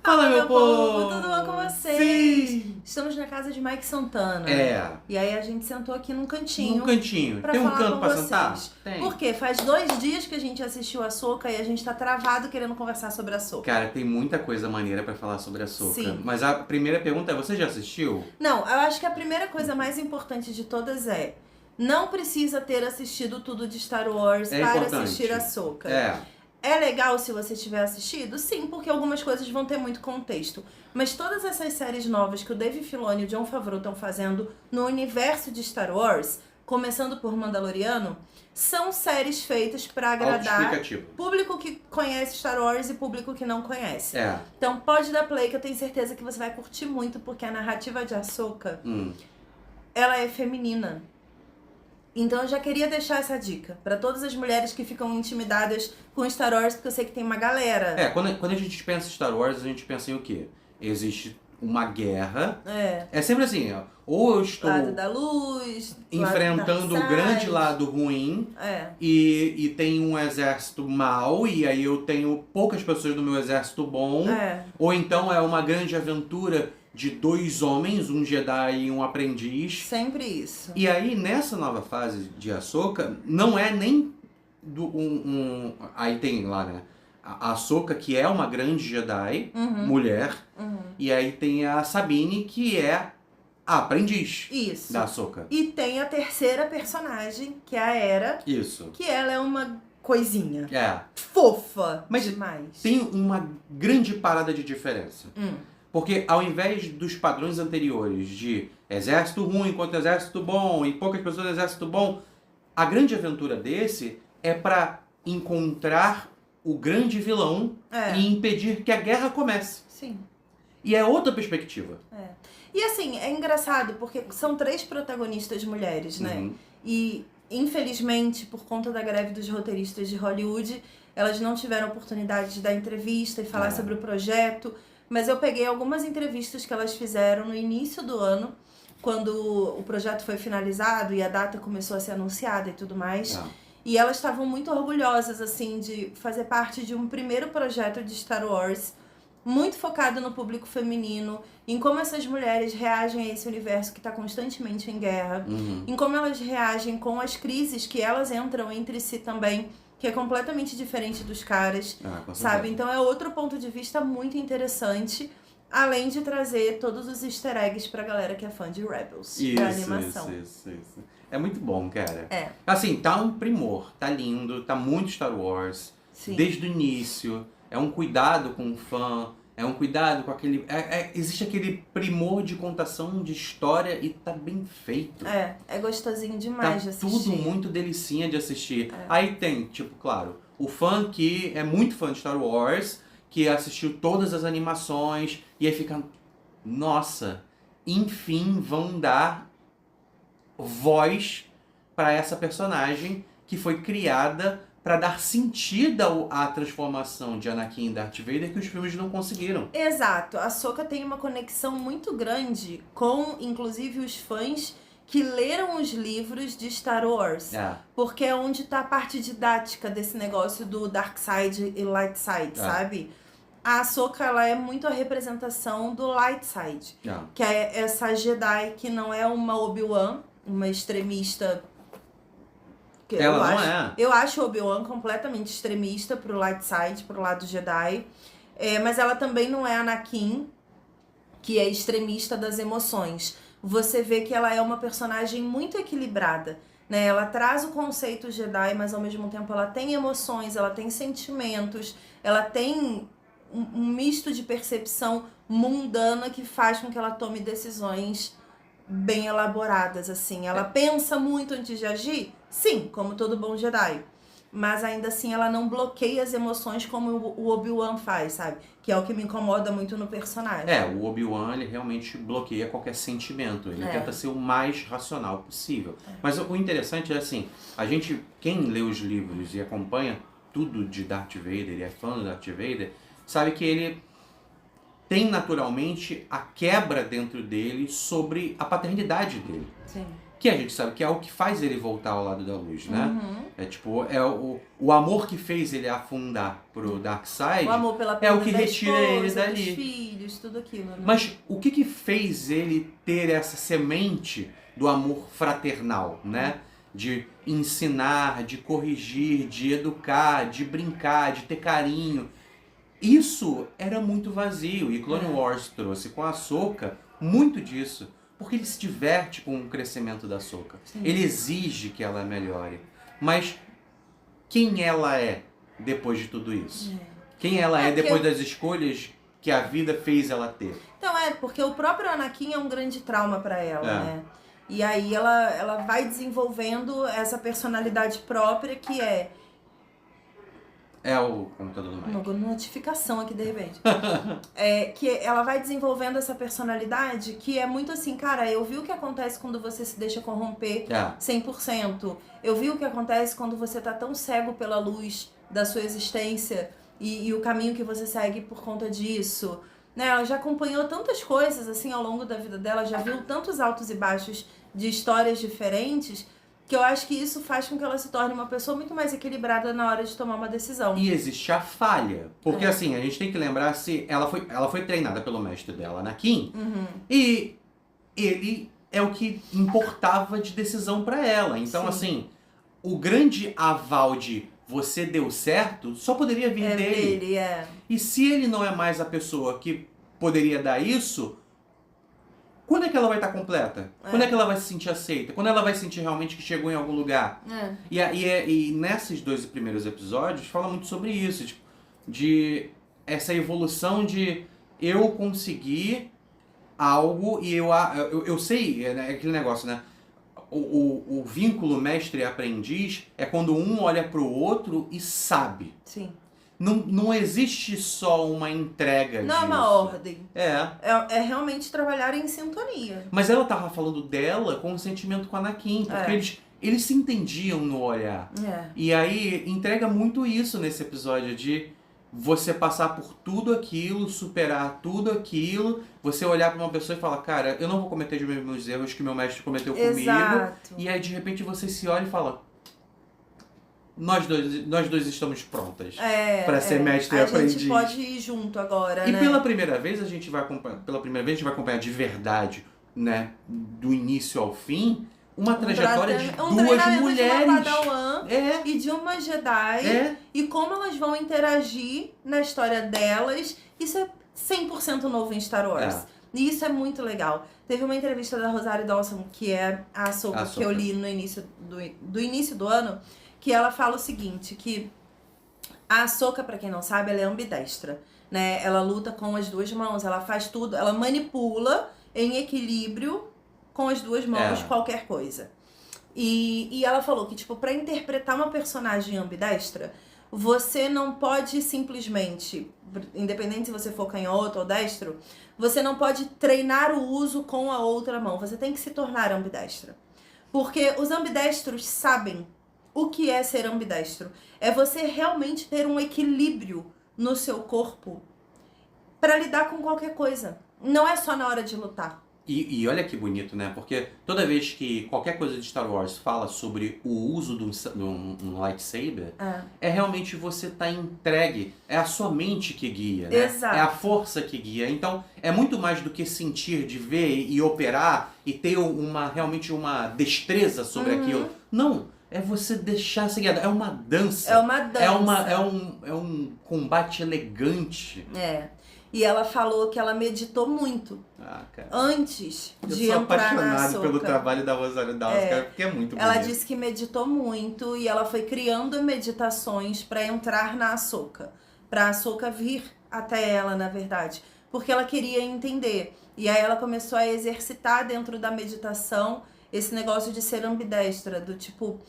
Fala, meu povo! Tudo bom com vocês? Sim! Estamos na casa de Mike Santana. É. E aí a gente sentou aqui num cantinho. Tem um falar canto com pra vocês. sentar? Tem. Por quê? Faz 2 dias que a gente assistiu a Ahsoka e a gente tá travado querendo conversar sobre a Ahsoka. Cara, tem muita coisa maneira pra falar sobre a Ahsoka. Sim. Mas a primeira pergunta é, você já assistiu? Não, eu acho que a primeira coisa mais importante de todas é: não precisa ter assistido tudo de Star Wars É para importante. assistir a Ahsoka. É legal se você tiver assistido? Sim, porque algumas coisas vão ter muito contexto. Mas todas essas séries novas que o Dave Filoni e o Jon Favreau estão fazendo no universo de Star Wars, começando por Mandaloriano, são séries feitas para agradar autoexplicativo. público que conhece Star Wars e público que não conhece. É. Então pode dar play que eu tenho certeza que você vai curtir muito, porque a narrativa de Ahsoka, ela é feminina. Então eu já queria deixar essa dica pra todas as mulheres que ficam intimidadas com Star Wars, porque eu sei que tem uma galera. É, quando a gente pensa em Star Wars, a gente pensa em o quê? Existe uma guerra. É sempre assim, ó. Ou eu estou lado da luz, enfrentando o grande lado ruim e tem um exército mau e aí eu tenho poucas pessoas no meu exército bom. Ou então é uma grande aventura de 2 homens, um Jedi e um aprendiz. Sempre isso. E aí, nessa nova fase de Ahsoka, não é nem aí tem lá, né? A Ahsoka, que é uma grande Jedi, mulher. E aí tem a Sabine, que é a aprendiz da Ahsoka. E tem a terceira personagem, que é a Hera. Isso. Que ela é uma coisinha. Fofa. Mas demais. Tem uma grande parada de diferença. Porque ao invés dos padrões anteriores de exército ruim contra exército bom e poucas pessoas no exército bom, a grande aventura desse é para encontrar o grande vilão e impedir que a guerra comece. Sim. E é outra perspectiva. E assim, é engraçado porque são 3 protagonistas mulheres, né? E infelizmente, por conta da greve dos roteiristas de Hollywood, elas não tiveram oportunidade de dar entrevista e falar sobre o projeto. Mas eu peguei algumas entrevistas que elas fizeram no início do ano, quando o projeto foi finalizado e a data começou a ser anunciada e tudo mais. E elas estavam muito orgulhosas, assim, de fazer parte de um primeiro projeto de Star Wars, muito focado no público feminino, em como essas mulheres reagem a esse universo que está constantemente em guerra, em como elas reagem com as crises que elas entram entre si também, que é completamente diferente dos caras, sabe? Então é outro ponto de vista muito interessante, além de trazer todos os easter eggs pra galera que é fã de Rebels, da animação. Isso. É muito bom, cara. Assim, tá um primor, tá lindo, tá muito Star Wars. Sim. Desde o início, é um cuidado com o fã, é um cuidado com aquele... existe aquele primor de contação de história e tá bem feito. É gostosinho demais de assistir. Tudo muito delicinha de assistir. Aí tem, tipo, claro, o fã que é muito fã de Star Wars, que assistiu todas as animações, e aí fica... Nossa, enfim vão dar voz para essa personagem que foi criada para dar sentido à transformação de Anakin e Darth Vader que os filmes não conseguiram. Exato. A Ahsoka tem uma conexão muito grande com, inclusive, os fãs que leram os livros de Star Wars. Porque é onde tá a parte didática desse negócio do Dark Side e Light Side, sabe? A Ahsoka, ela é muito a representação do Light Side. Que é essa Jedi que não é uma Obi-Wan, uma extremista... Eu acho o Obi-Wan completamente extremista pro light side, pro lado Jedi. Mas ela também não é Anakin, que é extremista das emoções. Você vê que ela é uma personagem muito equilibrada, né? Ela traz o conceito Jedi, mas ao mesmo tempo ela tem emoções, ela tem sentimentos, ela tem um misto de percepção mundana que faz com que ela tome decisões bem elaboradas, assim. Ela pensa muito antes de agir? Sim, como todo bom Jedi. Mas ainda assim ela não bloqueia as emoções como o Obi-Wan faz, sabe? Que é o que me incomoda muito no personagem. O Obi-Wan, ele realmente bloqueia qualquer sentimento. Ele tenta ser o mais racional possível. Mas o interessante é assim, quem lê os livros e acompanha tudo de Darth Vader e é fã do Darth Vader, sabe que ele tem naturalmente a quebra dentro dele sobre a paternidade dele. Sim. Que a gente sabe que é o que faz ele voltar ao lado da luz, né? Uhum. É tipo, é o amor que fez ele afundar pro Darkseid. O amor pela é o perda que da retira esposa, ele dali. dos filhos, tudo aquilo, né? Mas o que fez ele ter essa semente do amor fraternal, né? De ensinar, de corrigir, de educar, de brincar, de ter carinho. Isso era muito vazio e Clone Wars trouxe com a Ahsoka muito disso. Porque ele se diverte com o crescimento da Ahsoka. Sim. Ele exige que ela melhore. Mas quem ela é depois de tudo isso? Quem ela é depois das escolhas que a vida fez ela ter? Então, porque o próprio Anakin é um grande trauma pra ela, né? E aí ela vai desenvolvendo essa personalidade própria que é... É o computador do Mike. Uma notificação aqui de repente. Que ela vai desenvolvendo essa personalidade que é muito assim, cara, eu vi o que acontece quando você se deixa corromper 100%. Eu vi o que acontece quando você tá tão cego pela luz da sua existência e o caminho que você segue por conta disso. Né? Ela já acompanhou tantas coisas assim ao longo da vida dela, já viu tantos altos e baixos de histórias diferentes, que eu acho que isso faz com que ela se torne uma pessoa muito mais equilibrada na hora de tomar uma decisão. E existe a falha. Porque assim, a gente tem que lembrar se ela foi treinada pelo mestre dela, Anakin, e ele é o que importava de decisão pra ela. Então, assim, o grande aval de você deu certo só poderia vir dele. E se ele não é mais a pessoa que poderia dar isso, quando é que ela vai estar completa? Quando é que ela vai se sentir aceita? Quando ela vai sentir realmente que chegou em algum lugar? E nesses 2 primeiros episódios fala muito sobre isso, tipo, de essa evolução de eu conseguir algo e eu sei, é aquele negócio, né? O vínculo mestre-aprendiz é quando um olha pro outro e sabe. Sim. Não existe só uma entrega disso. Não é uma ordem. É realmente trabalhar em sintonia. Mas ela tava falando dela com o sentimento com a Anakin, porque eles se entendiam no olhar. E aí entrega muito isso nesse episódio de você passar por tudo aquilo, superar tudo aquilo, você olhar pra uma pessoa e falar, cara, eu não vou cometer os mesmos erros que meu mestre cometeu comigo. E aí de repente você se olha e fala, nós dois estamos prontas para ser mestre e aprendiz. A gente pode ir junto agora, e né? pela primeira vez a gente vai acompanhar de verdade, né, do início ao fim, uma trajetória de duas mulheres. De uma Padawan e de uma Jedi. E como elas vão interagir na história delas. Isso é 100% novo em Star Wars. E isso é muito legal. Teve uma entrevista da Rosario Dawson, que é a Ahsoka, que eu li no início do início do ano, que ela fala o seguinte, que a Ahsoka, pra quem não sabe, ela é ambidestra, né? Ela luta com as 2 mãos, ela faz tudo, ela manipula em equilíbrio com as 2 mãos qualquer coisa. E ela falou que, tipo, pra interpretar uma personagem ambidestra, você não pode simplesmente, independente se você for canhoto ou destro, você não pode treinar o uso com a outra mão, você tem que se tornar ambidestra. Porque os ambidestros sabem o que é ser ambidestro. É você realmente ter um equilíbrio no seu corpo para lidar com qualquer coisa. Não é só na hora de lutar. E olha que bonito, né? Porque toda vez que qualquer coisa de Star Wars fala sobre o uso de um lightsaber, é realmente você tá entregue. É a sua mente que guia, né? Exato. É a força que guia. Então, é muito mais do que sentir, de ver e operar e ter realmente uma destreza sobre aquilo. Não. É você deixar ser guiado. É uma dança. É uma dança. É um combate elegante. E ela falou que ela meditou muito antes de entrar na Ahsoka. Eu sou apaixonado pelo trabalho da Rosario Dawson, porque é muito bonito. Ela disse que meditou muito e ela foi criando meditações para entrar na Ahsoka. Pra Ahsoka vir até ela, na verdade. Porque ela queria entender. E aí ela começou a exercitar dentro da meditação esse negócio de ser ambidestra, do tipo,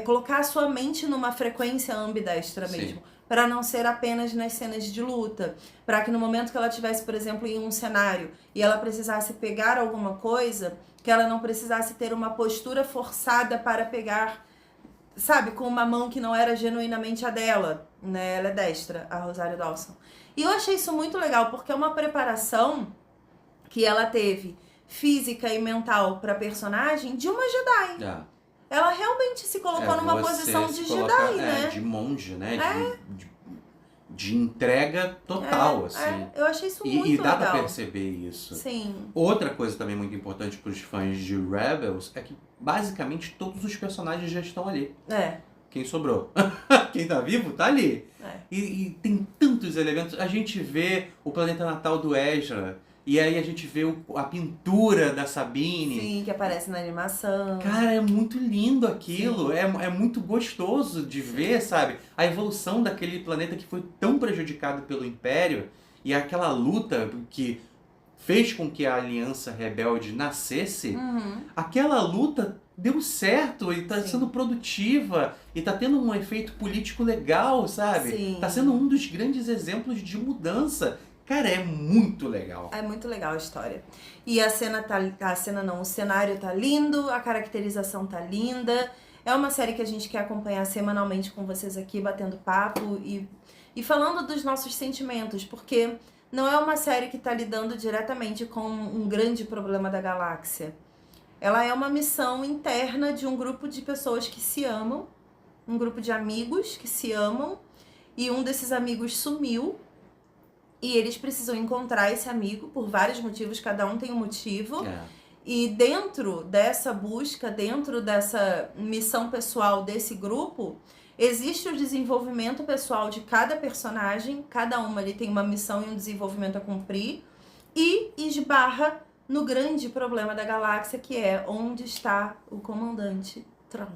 colocar a sua mente numa frequência ambidestra mesmo. Sim. Para não ser apenas nas cenas de luta. Para que no momento que ela estivesse, por exemplo, em um cenário e ela precisasse pegar alguma coisa, que ela não precisasse ter uma postura forçada para pegar, sabe, com uma mão que não era genuinamente a dela, né? Ela é destra, a Rosario Dawson. E eu achei isso muito legal, porque é uma preparação que ela teve física e mental pra personagem de uma Jedi. Ela realmente se colocou numa posição de Jedi, né? De monge, né? De entrega total, assim. Eu achei isso muito legal. E dá pra perceber isso. Sim. Outra coisa também muito importante pros fãs de Rebels é que basicamente todos os personagens já estão ali. Quem sobrou? Quem tá vivo tá ali. E tem tantos elementos. A gente vê o planeta natal do Ezra. E aí a gente vê a pintura da Sabine. Sim, que aparece na animação. Cara, é muito lindo aquilo. É muito gostoso de ver, sabe? A evolução daquele planeta que foi tão prejudicado pelo Império. E aquela luta que fez com que a Aliança Rebelde nascesse. Aquela luta deu certo e tá sendo produtiva. E tá tendo um efeito político legal, sabe? Sim. Tá sendo um dos grandes exemplos de mudança. Cara, é muito legal. É muito legal a história. E o cenário tá lindo, a caracterização tá linda. É uma série que a gente quer acompanhar semanalmente com vocês aqui, batendo papo e falando dos nossos sentimentos, porque não é uma série que tá lidando diretamente com um grande problema da galáxia. Ela é uma missão interna de um grupo de pessoas que se amam, um grupo de amigos que se amam, e um desses amigos sumiu. E eles precisam encontrar esse amigo por vários motivos, cada um tem um motivo. E dentro dessa busca, dentro dessa missão pessoal desse grupo, existe o desenvolvimento pessoal de cada personagem, cada uma ali tem uma missão e um desenvolvimento a cumprir, e esbarra no grande problema da galáxia, que é onde está o comandante Thrawn.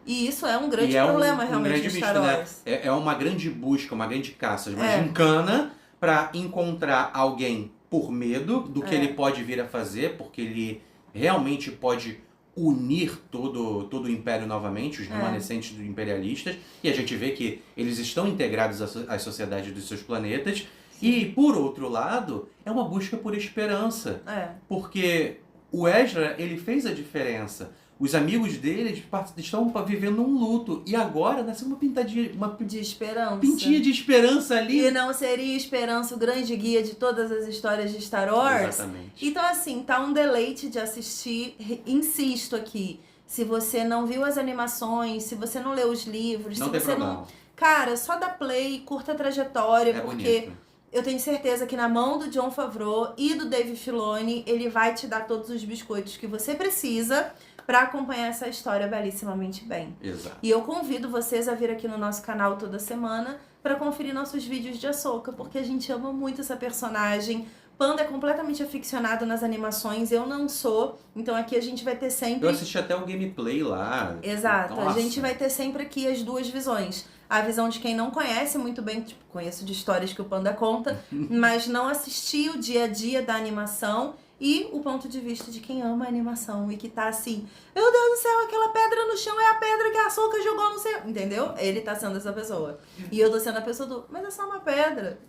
E isso é um grande problema, realmente, de Star Wars. Né? É uma grande busca, uma grande caça, uma gincana pra encontrar alguém por medo do que ele pode vir a fazer, porque ele realmente pode unir todo o Império novamente, os remanescentes dos imperialistas, e a gente vê que eles estão integrados às sociedades dos seus planetas. E, por outro lado, é uma busca por esperança. Porque o Ezra, ele fez a diferença. Os amigos dele estão vivendo um luto. E agora nasceu uma pintadinha... de esperança. Pintinha de esperança ali. E não seria esperança o grande guia de todas as histórias de Star Wars? Exatamente. Então, assim, tá um deleite de assistir. Insisto aqui. Se você não viu as animações, se você não leu os livros, não se tem você problema. não... Cara, só dá play, curta a trajetória, porque... bonito. Eu tenho certeza que na mão do Jon Favreau e do Dave Filoni, ele vai te dar todos os biscoitos que você precisa para acompanhar essa história belíssimamente bem. Exato. E eu convido vocês a vir aqui no nosso canal toda semana para conferir nossos vídeos de Ahsoka, porque a gente ama muito essa personagem. Panda é completamente aficionado nas animações, eu não sou, então aqui a gente vai ter sempre... Eu assisti até o gameplay lá. Exato, Nossa. A gente vai ter sempre aqui as duas visões. A visão de quem não conhece muito bem, tipo, conheço de histórias que o Panda conta, mas não assistiu o dia a dia da animação, e o ponto de vista de quem ama a animação e que tá assim, meu Deus do céu, aquela pedra no chão é a pedra que a Ahsoka jogou no céu, entendeu? Ele tá sendo essa pessoa. E eu tô sendo a pessoa do, mas é só uma pedra.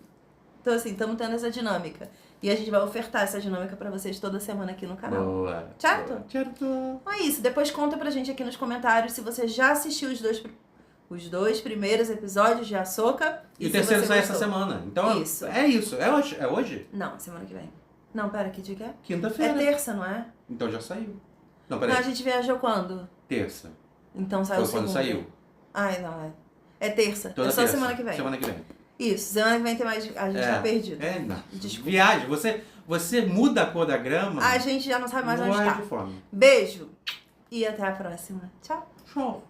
Então assim, estamos tendo essa dinâmica. E a gente vai ofertar essa dinâmica pra vocês toda semana aqui no canal. Boa. Certo? Certo. Então é isso, depois conta pra gente aqui nos comentários se você já assistiu os dois primeiros episódios de Ahsoka. E o terceiro sai essa semana. Então isso. É isso. É hoje? Não, semana que vem. Não, pera, que dia que é? Quinta-feira. É terça, não é? Então já saiu. Não, peraí. Não, a gente viajou quando? Terça. Então saiu Foi quando segunda. saiu. Ai, não, é. É terça. Toda é só terça. semana que vem. Semana que vem. Isso, semana que vem tem mais... A gente tá perdido. Não. Desculpa. Viagem. Você muda a cor da grama. A gente já não sabe mais onde não é tá. de forma. Beijo. E até a próxima. Tchau. Tchau.